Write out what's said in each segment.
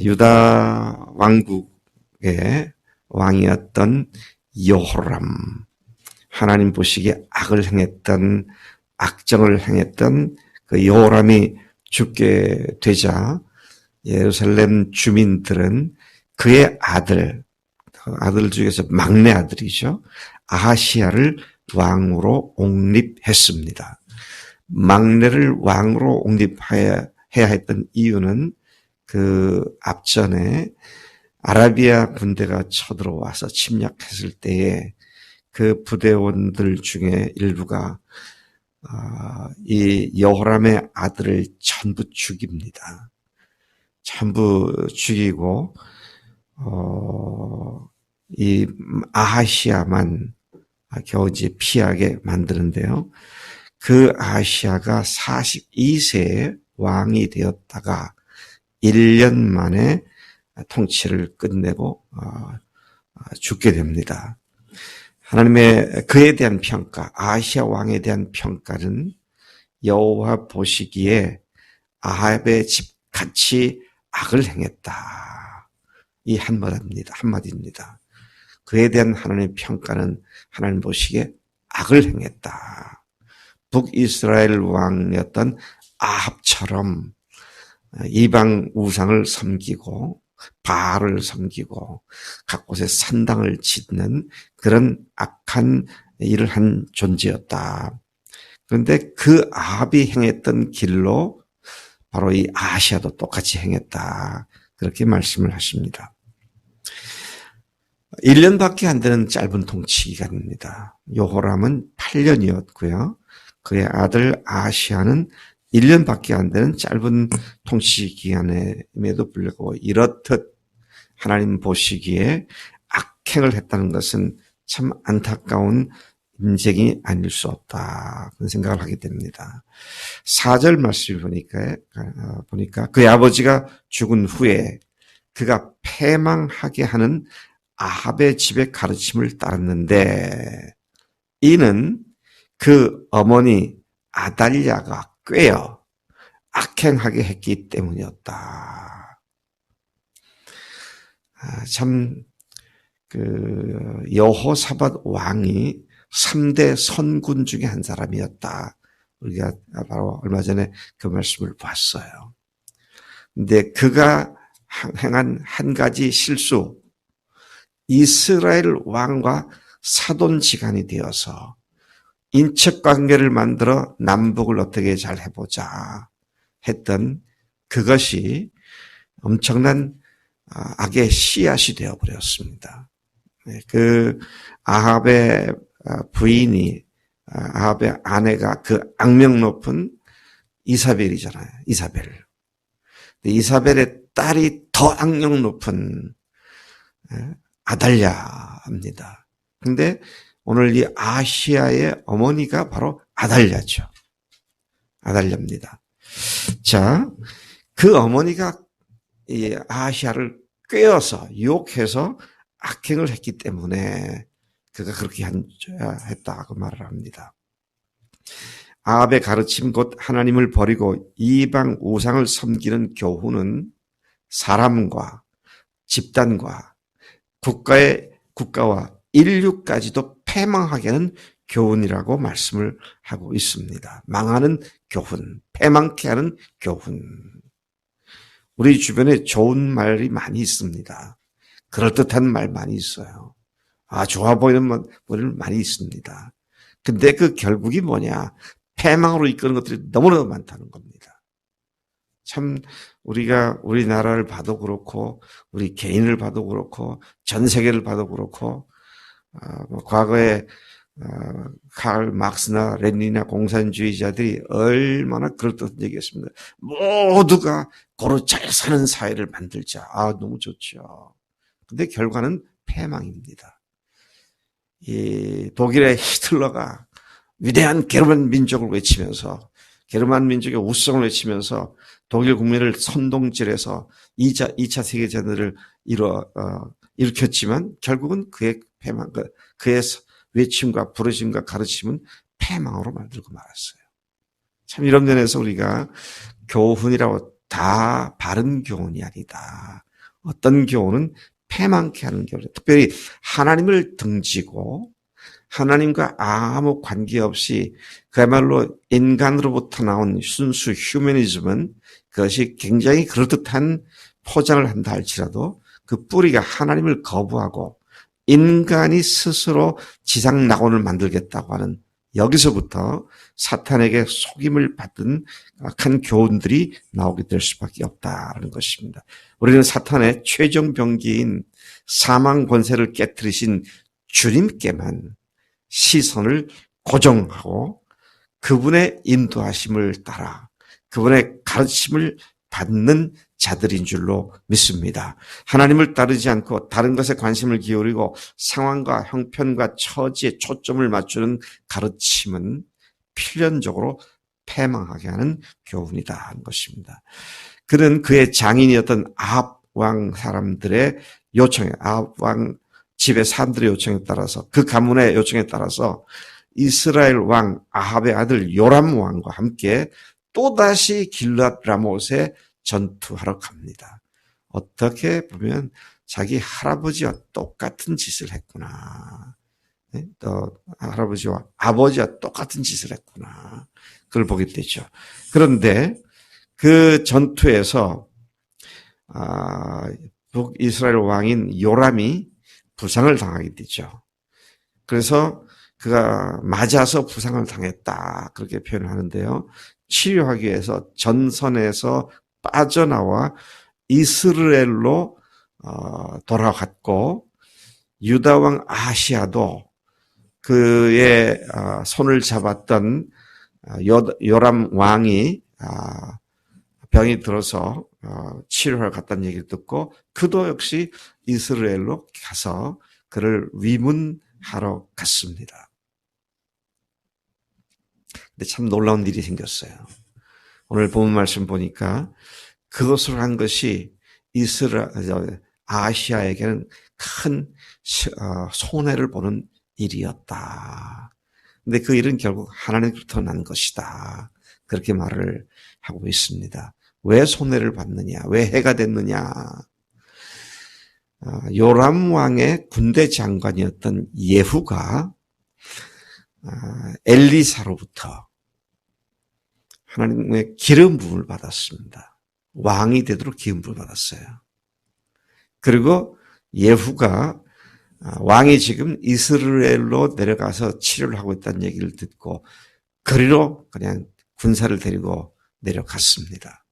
유다 왕국의 왕이었던 여호람, 하나님 보시기에 악을 행했던, 악정을 행했던 그 여호람이 죽게 되자 예루살렘 주민들은 그의 아들 중에서 막내 아들이죠. 아하시야를 왕으로 옹립했습니다. 막내를 왕으로 옹립해야 했던 이유는 그 앞전에 아라비아 군대가 쳐들어와서 침략했을 때에 그 부대원들 중에 일부가 이 여호람의 아들을 전부 죽입니다. 전부 죽이고 이 아하시야만 겨우 이제 피하게 만드는데요. 그 아하시야가 42세에 왕이 되었다가 1년 만에 통치를 끝내고 죽게 됩니다. 하나님의 그에 대한 평가, 아하시야 왕에 대한 평가는 여호와 보시기에 아합의 집같이 악을 행했다. 이 한마디입니다. 그에 대한 하나님의 평가는 하나님 보시기에 악을 행했다. 북이스라엘 왕이었던 아합처럼 이방 우상을 섬기고 바알을 섬기고 각 곳에 산당을 짓는 그런 악한 일을 한 존재였다. 그런데 그 아합이 행했던 길로 바로 이 아하시야도 똑같이 행했다. 그렇게 말씀을 하십니다. 1년밖에 안 되는 짧은 통치 기간입니다. 여호람은 8년이었고요. 그의 아들 아하시야는 1년밖에 안 되는 짧은 통치 기간임에도 불구하고 이렇듯 하나님 보시기에 악행을 했다는 것은 참 안타까운 인생이 아닐 수 없다. 그런 생각을 하게 됩니다. 4절 말씀을 보니까 그의 아버지가 죽은 후에 그가 패망하게 하는 아합의 집의 가르침을 따랐는데 이는 그 어머니 아달랴가 꾀어 악행하게 했기 때문이었다. 참, 여호사밧 왕이 3대 선군 중에 한 사람이었다. 우리가 바로 얼마 전에 그 말씀을 봤어요. 근데 그가 행한 한 가지 실수, 이스라엘 왕과 사돈지간이 되어서 인척관계를 만들어 남북을 어떻게 잘 해보자 했던 그것이 엄청난 악의 씨앗이 되어버렸습니다. 그 아합의 부인이 아합의 아내가 그 악명 높은 이사벨이잖아요. 이사벨의 딸이 더 악명 높은 아달랴입니다. 근데 오늘 이 아하시야의 어머니가 바로 아달랴죠. 아달랴입니다. 자, 그 어머니가 이 아하시야를 꾀어서 유혹해서 악행을 했기 때문에 그가 그렇게 했다고 말을 합니다. 아합의 가르침 곧 하나님을 버리고 이방 우상을 섬기는 교훈은 사람과 집단과 국가와 인류까지도 패망하게 하는 교훈이라고 말씀을 하고 있습니다. 망하는 교훈, 패망케 하는 교훈. 우리 주변에 좋은 말이 많이 있습니다. 그럴듯한 말 많이 있어요. 좋아 보이는 말이 많이 있습니다. 근데 그 결국이 뭐냐? 패망으로 이끄는 것들이 너무나 많다는 겁니다. 참 우리가 우리나라를 봐도 그렇고 우리 개인을 봐도 그렇고 전 세계를 봐도 그렇고 과거에 칼 막스나 레닌이나 공산주의자들이 얼마나 그럴듯한 얘기했습니다. 모두가 고루 잘 사는 사회를 만들자. 너무 좋죠. 근데 결과는 패망입니다. 이 독일의 히틀러가 위대한 게르만 민족을 외치면서 게르만 민족의 우성을 외치면서 독일 국민을 선동질해서 2차 세계대전을 일으켰지만 결국은 그의 패망, 그의 외침과 부르심과 가르침은 패망으로 만들고 말았어요. 참 이런 면에서 우리가 교훈이라고 다 바른 교훈이 아니다. 어떤 교훈은 패망케 하는 교훈. 특별히 하나님을 등지고 하나님과 아무 관계없이 그야말로 인간으로부터 나온 순수 휴머니즘은 그것이 굉장히 그럴듯한 포장을 한다 할지라도 그 뿌리가 하나님을 거부하고 인간이 스스로 지상 낙원을 만들겠다고 하는 여기서부터 사탄에게 속임을 받은 악한 교훈들이 나오게 될 수밖에 없다는 것입니다. 우리는 사탄의 최종 병기인 사망 권세를 깨뜨리신 주님께만 시선을 고정하고 그분의 인도하심을 따라 그분의 가르침을 받는 자들인 줄로 믿습니다. 하나님을 따르지 않고 다른 것에 관심을 기울이고 상황과 형편과 처지에 초점을 맞추는 가르침은 필연적으로 패망하게 하는 교훈이다 하는 것입니다. 그는 그의 장인이었던 아합 왕 사람들의 요청에, 아합 왕 집의 사람들의 요청에 따라서, 그 가문의 요청에 따라서 이스라엘 왕 아합의 아들 요람 왕과 함께 또다시 길앗 라못에 전투하러 갑니다. 어떻게 보면 자기 할아버지와 똑같은 짓을 했구나. 또 할아버지와 아버지와 똑같은 짓을 했구나. 그걸 보게 되죠. 그런데 그 전투에서 북이스라엘 왕인 요람이 부상을 당하게 되죠. 그래서 그가 맞아서 부상을 당했다. 그렇게 표현하는데요. 치료하기 위해서 전선에서 빠져나와 이스라엘로 돌아갔고 유다 왕 아하시아도 그의 손을 잡았던 요람 왕이 병이 들어서 치료하러 갔다는 얘기를 듣고 그도 역시 이스라엘로 가서 그를 위문하러 갔습니다. 근데 참 놀라운 일이 생겼어요. 오늘 본문 말씀 보니까 그것을 한 것이 아시아에게는 큰 손해를 보는 일이었다. 근데 그 일은 결국 하나님부터 난 것이다. 그렇게 말을 하고 있습니다. 왜 손해를 받느냐? 왜 해가 됐느냐? 요람 왕의 군대 장관이었던 예후가 엘리사로부터 하나님의 기름 부음을 받았습니다. 왕이 되도록 기름 부음을 받았어요. 그리고 예후가 왕이 지금 이스라엘로 내려가서 치료를 하고 있다는 얘기를 듣고 그리로 그냥 군사를 데리고 내려갔습니다.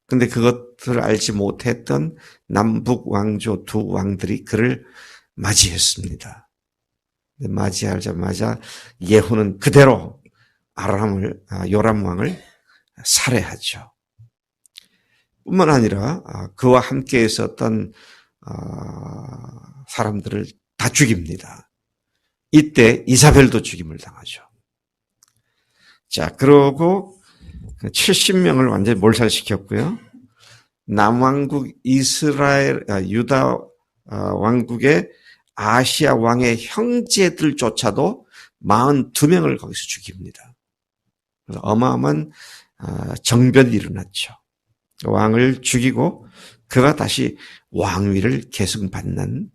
근데 그것을 알지 못했던 남북 왕조 두 왕들이 그를 맞이했습니다. 맞이하자마자 예후는 그대로 요람 왕을 살해하죠. 뿐만 아니라 그와 함께 있었던 사람들을 다 죽입니다. 이때 이사벨도 죽임을 당하죠. 자, 그러고 70명을 완전히 몰살시켰고요. 남왕국 유다 왕국의 아시아 왕의 형제들조차도 42명을 거기서 죽입니다. 그래서 어마어마한 정변이 일어났죠. 왕을 죽이고 그가 다시 왕위를 계승받는,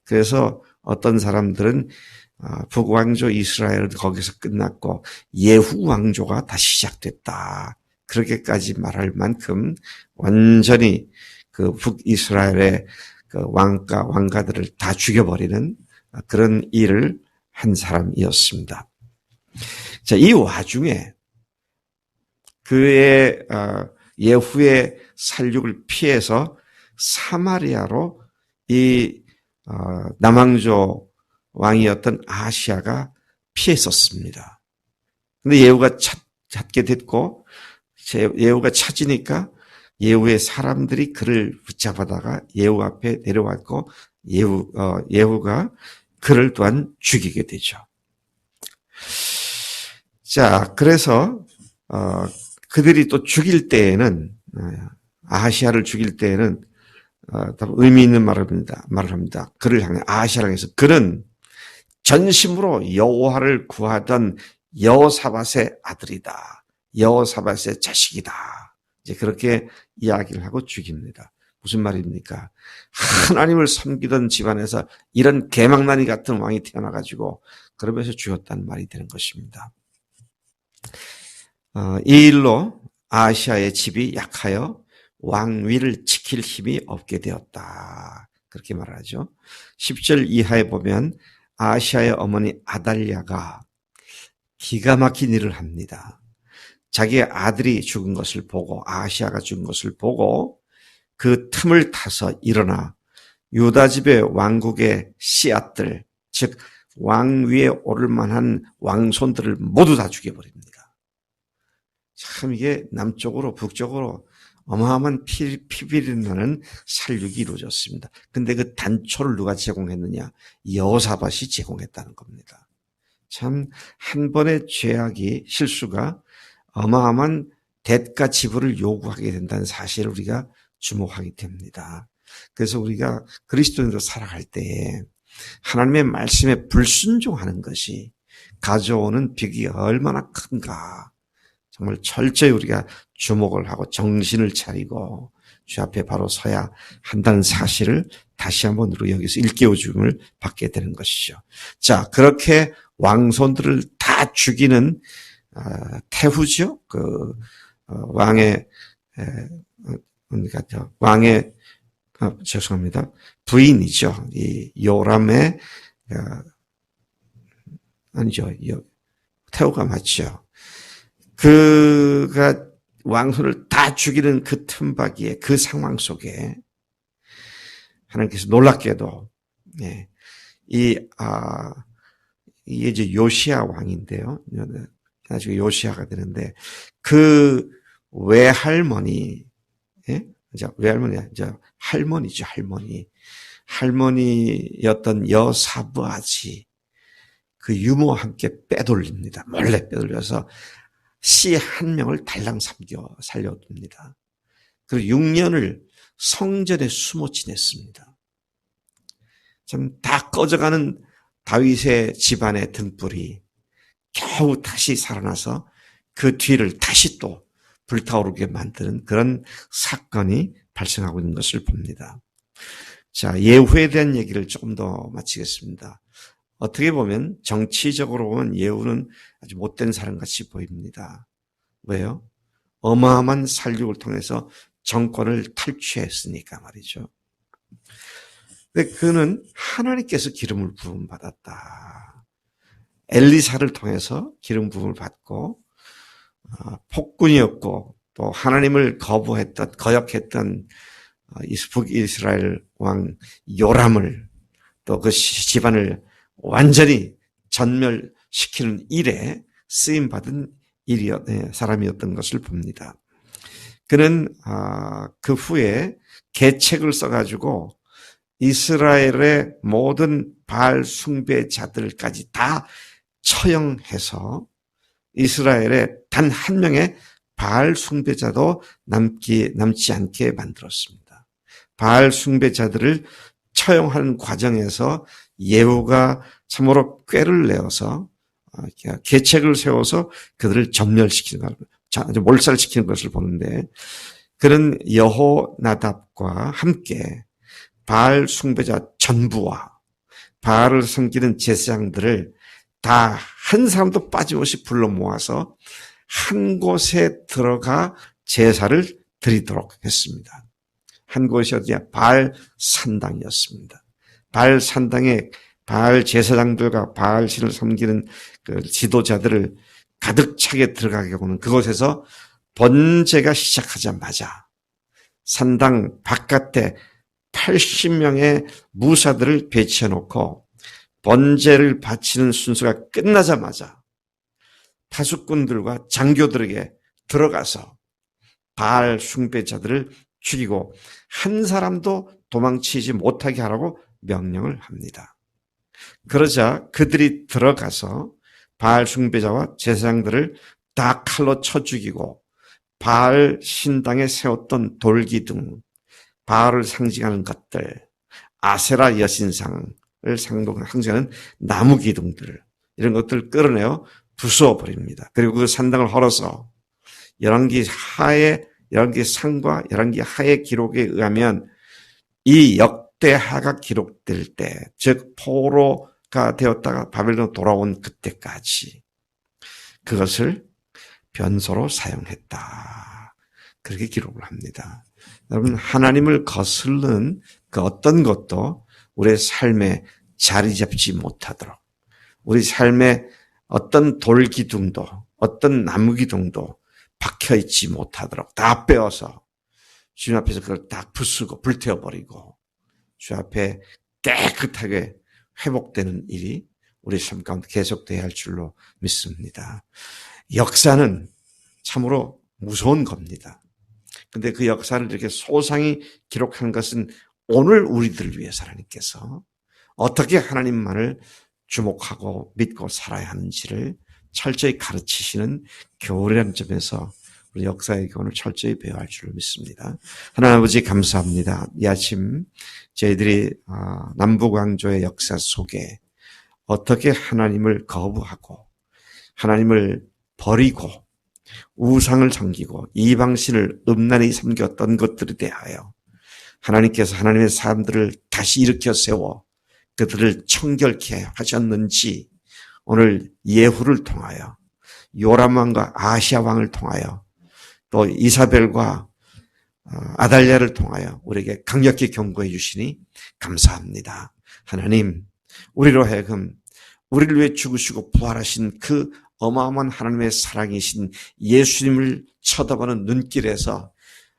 그래서 어떤 사람들은 북왕조 이스라엘은 거기서 끝났고 예후 왕조가 다시 시작됐다. 그렇게까지 말할 만큼 완전히 그 북이스라엘의 그 왕가들을 다 죽여버리는 그런 일을 한 사람이었습니다. 자, 이 와중에 그의 예후의 살육을 피해서 사마리아로 이 남왕조 왕이었던 아시아가 피했었습니다. 근데 예후가 찾게 됐고 예후가 찾으니까 예후의 사람들이 그를 붙잡아다가 예후 앞에 내려왔고 예후가 그를 또한 죽이게 되죠. 자, 그래서 그들이 또 죽일 때에는 아하시아를 죽일 때에는 의미 있는 말을 합니다. 그를 향해 아하시아를 향해서 그는 전심으로 여호와를 구하던 여호사밧의 아들이다. 여호사밧의 자식이다. 이제 그렇게 이야기를 하고 죽입니다. 무슨 말입니까? 하나님을 섬기던 집안에서 이런 개망나니 같은 왕이 태어나가지고 그러면서 죽였다는 말이 되는 것입니다. 이 일로 아하시아의 집이 약하여 왕위를 지킬 힘이 없게 되었다. 그렇게 말하죠. 10절 이하에 보면 아하시아의 어머니 아달랴가 기가 막힌 일을 합니다. 자기의 아들이 죽은 것을 보고, 아하시아가 죽은 것을 보고 그 틈을 타서 일어나 유다 집의 왕국의 씨앗들, 즉 왕위에 오를 만한 왕손들을 모두 다 죽여버립니다. 참 이게 남쪽으로 북쪽으로 어마어마한 피비린내는 나는 살육이 이루어졌습니다. 근데 그 단초를 누가 제공했느냐? 여호사밧이 제공했다는 겁니다. 참 한 번의 죄악이, 실수가 어마어마한 대가 지불을 요구하게 된다는 사실을 우리가 주목하게 됩니다. 그래서 우리가 그리스도인으로 살아갈 때에 하나님의 말씀에 불순종하는 것이 가져오는 빚이 얼마나 큰가, 정말 철저히 우리가 주목을 하고 정신을 차리고 주 앞에 바로 서야 한다는 사실을 다시 한번 우리 여기서 일깨워 줌을 받게 되는 것이죠. 자, 그렇게 왕손들을 다 죽이는 태후죠. 왕의 죄송합니다. 부인이죠. 이 요람의 아니죠. 태후가 맞죠. 그가 왕손을 다 죽이는 그 틈바기에, 그 상황 속에 하나님께서 놀랍게도 이게 이제 요시야 왕인데요. 나중에 요시야가 되는데 그 외할머니, 외할머니야, 이제 할머니죠, 할머니였던 여사부아지 그 유모와 함께 빼돌립니다. 몰래 빼돌려서 씨 한 명을 달랑 살려둡니다. 그리고 6년을 성전에 숨어 지냈습니다. 참 다 꺼져가는 다윗의 집안의 등불이 겨우 다시 살아나서 그 뒤를 다시 또 불타오르게 만드는 그런 사건이 발생하고 있는 것을 봅니다. 자, 예후에 대한 얘기를 조금 더 마치겠습니다. 어떻게 보면 정치적으로 보면 예후는 아주 못된 사람같이 보입니다. 왜요? 어마어마한 살육을 통해서 정권을 탈취했으니까 말이죠. 근데 그는 하나님께서 기름을 부음 받았다. 엘리사를 통해서 기름 부음을 받고 폭군이었고 또 하나님을 거역했던 북이스라엘 왕 요람을 또 그 집안을 완전히 전멸시키는 일에 쓰임받은 사람이었던 것을 봅니다. 그는 그 후에 계책을 써가지고 이스라엘의 모든 바알 숭배자들까지 다 처형해서 이스라엘에 단 한 명의 바알 숭배자도 남지 않게 만들었습니다. 바알 숭배자들을 처형하는 과정에서 예후가 참으로 꾀를 내어서 계책을 세워서 그들을 전멸시키는 것, 몰살시키는 것을 보는데, 그는 여호나답과 함께 바알 숭배자 전부와 바알을 섬기는 제사장들을 다 한 사람도 빠짐없이 불러 모아서 한 곳에 들어가 제사를 드리도록 했습니다. 한 곳이 어디야? 바알 산당이었습니다. 바알 산당에 바알 제사장들과 바알 신을 섬기는 그 지도자들을 가득 차게 들어가게 하고는 그곳에서 번제가 시작하자마자 산당 바깥에 80명의 무사들을 배치해 놓고 번제를 바치는 순서가 끝나자마자 파수꾼들과 장교들에게 들어가서 바알 숭배자들을 죽이고 한 사람도 도망치지 못하게 하라고 명령을 합니다. 그러자 그들이 들어가서 바알 숭배자와 제사장들을 다 칼로 쳐 죽이고 바알 신당에 세웠던 돌기둥, 바알을 상징하는 것들, 아세라 여신상을 상징하는 나무 기둥들, 이런 것들을 끌어내어 부숴버립니다. 그리고 그 산당을 헐어서 열왕기 하에 열왕기 상과 열왕기 하의 기록에 의하면 이 역대하가 기록될 때, 즉 포로가 되었다가 바벨론으로 돌아온 그때까지 그것을 변소로 사용했다. 그렇게 기록을 합니다. 여러분, 하나님을 거스르는 그 어떤 것도 우리의 삶에 자리 잡지 못하도록, 우리 삶에 어떤 돌기둥도 어떤 나무기둥도 박혀있지 못하도록 다 빼어서 주님 앞에서 그걸 다 부수고 불태워버리고 주 앞에 깨끗하게 회복되는 일이 우리 삶 가운데 계속돼야 할 줄로 믿습니다. 역사는 참으로 무서운 겁니다. 근데 그 역사를 이렇게 소상히 기록한 것은 오늘 우리들을 위해서 하나님께서 어떻게 하나님만을 주목하고 믿고 살아야 하는지를 철저히 가르치시는 교훈이라는 점에서 우리 역사의 교훈을 철저히 배워야 할 줄로 믿습니다. 하나님 아버지 감사합니다. 이 아침 저희들이 남북왕조의 역사 속에 어떻게 하나님을 거부하고 하나님을 버리고 우상을 섬기고 이방신을 음란히 섬겼던 것들에 대하여 하나님께서 하나님의 사람들을 다시 일으켜 세워 그들을 청결케 하셨는지 오늘 예후를 통하여 요람 왕과 아시아 왕을 통하여 또 이사벨과 아달랴를 통하여 우리에게 강력히 경고해 주시니 감사합니다. 하나님, 우리로 하여금 우리를 위해 죽으시고 부활하신 그 어마어마한 하나님의 사랑이신 예수님을 쳐다보는 눈길에서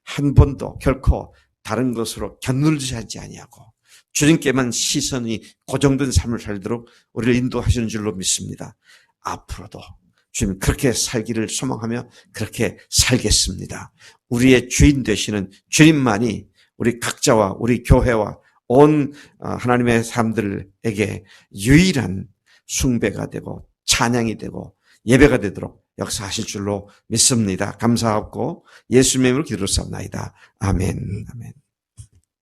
한 번도 결코 다른 것으로 견눌지 하지 아니하고 주님께만 시선이 고정된 삶을 살도록 우리를 인도하시는 줄로 믿습니다. 앞으로도 주님 그렇게 살기를 소망하며 그렇게 살겠습니다. 우리의 주인 되시는 주님만이 우리 각자와 우리 교회와 온 하나님의 사람들에게 유일한 숭배가 되고 찬양이 되고 예배가 되도록 역사하실 줄로 믿습니다. 감사하고 예수님의 이름으로 기도를 쌉나이다. 아멘. 아멘.